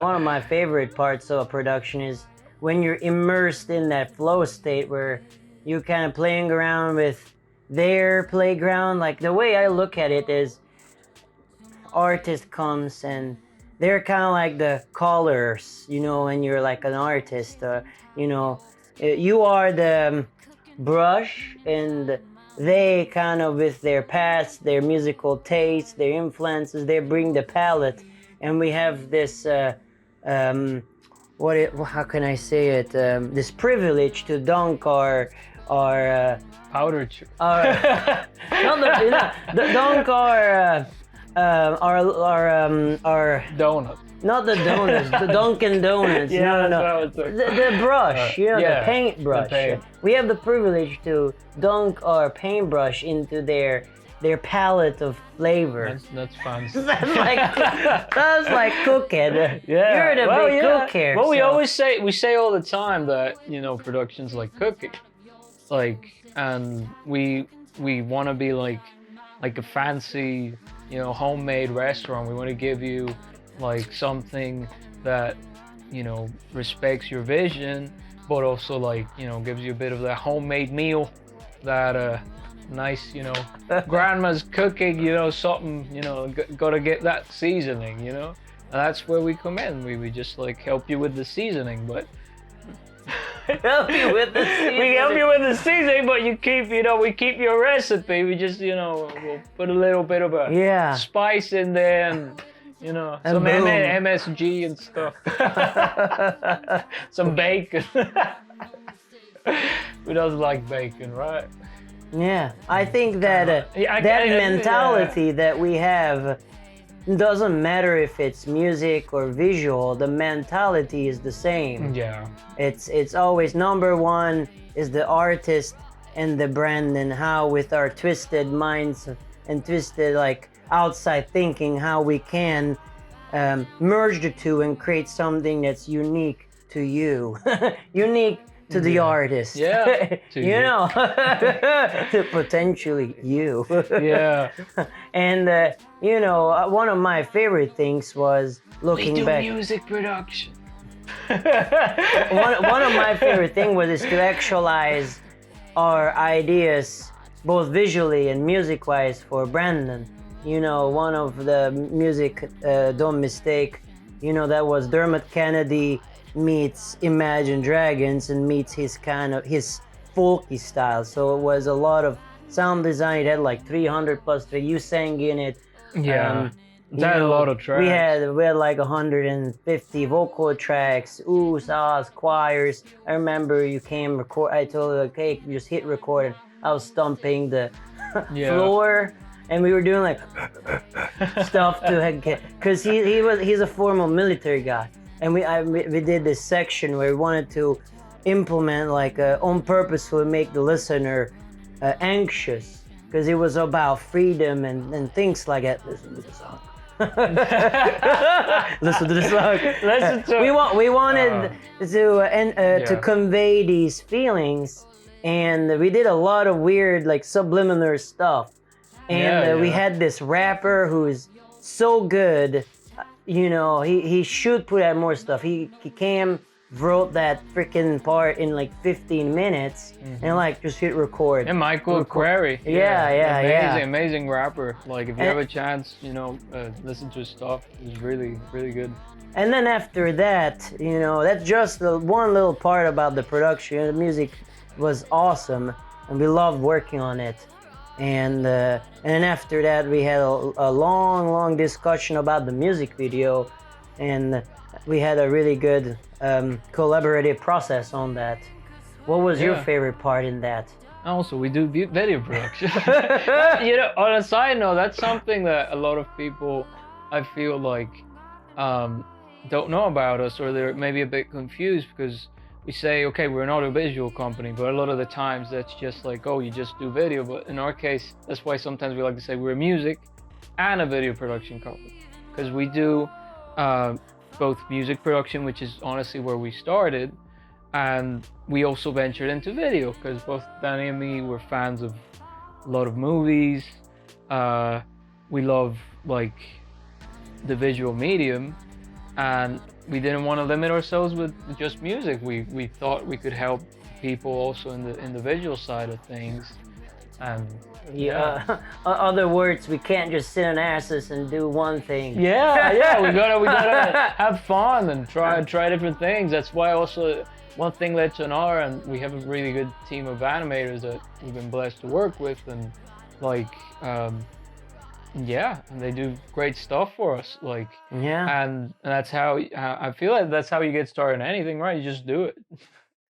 One of my favorite parts of a production is when you're immersed in that flow state where you're kind of playing around with their playground. Like the way I look at it is artist comes and they're kind of like the colors, when you're like an artist, you are the brush and they kind of with their past, their musical tastes, their influences, they bring the palette and we have this how can I say it? This privilege to dunk our powder dunk our donut. Not the donuts, the Dunkin' Donuts. Yeah, no. The brush, the paintbrush. We have the privilege to dunk our paintbrush into their palette of flavor. That's fancy. that's like cooking. Yeah. You're the big cook here. Well, we say all the time that production's like cooking, and we want to be like a fancy homemade restaurant. We want to give you like something that respects your vision, but also gives you a bit of that homemade meal that nice grandma's cooking, something, gotta get that seasoning, and that's where we come in. We just help you with the seasoning, but help you with the seasoning. We help you with the seasoning, but we keep your recipe. We just we'll put a little bit of a spice in there and some MSG and stuff. Some bacon. Who doesn't like bacon, right? Yeah, I think that that mentality that we have doesn't matter if it's music or visual. The mentality is the same. Yeah. It's always number one is the artist and the brand, and how with our twisted minds and twisted outside thinking, how we can merge the two and create something that's unique to you, unique to the artist. Yeah. To potentially you. Yeah. And one of my favorite things was looking back. Music production. one of my favorite things was to actualize our ideas both visually and music wise for Brandon. One of the music Don't Mistake, that was Dermot Kennedy meets Imagine Dragons and meets his folky style. So it was a lot of sound design. It had like 300 plus tracks. You sang in it. Yeah. That a lot of tracks. We had like 150 vocal tracks, oohs, ahs, choirs. I remember you came record. I told you, okay, just hit record. And I was stomping the floor, and we were doing like stuff to get, because he's a former military guy, and we did this section where we wanted to implement on purpose to make the listener anxious, because it was about freedom and things like that. Listen to the song. Listen to the song. We wanted to convey these feelings, and we did a lot of weird subliminal stuff. And we had this rapper who is so good. He should put out more stuff. He came, wrote that freaking part in 15 minutes, and just hit record. And Michael Query. Amazing rapper. If you have a chance, listen to his stuff. It's really, really good. And then after that, that's just the one little part about the production. The music was awesome, and we loved working on it. And then after that, we had a long discussion about the music video, and we had a really good collaborative process on that. What was your favorite part in that? Also, we do video production. On a side note, that's something that a lot of people, I feel don't know about us, or they're maybe a bit confused, because we say, okay, we're an audiovisual company, but a lot of the times that's just you just do video. But in our case, that's why sometimes we like to say we're a music and a video production company, because we do both music production, which is honestly where we started, and we also ventured into video, because both Danny and me were fans of a lot of movies. We love the visual medium, and we didn't want to limit ourselves with just music. We thought we could help people also in the visual side of things. And Yeah. Other words, we can't just sit on asses and do one thing. yeah, we gotta have fun and try different things. That's why also one thing led to another, and we have a really good team of animators that we've been blessed to work with, and like yeah, and they do great stuff for us. Like Yeah. and that's how I feel like that's how you get started in anything, right? You just do it.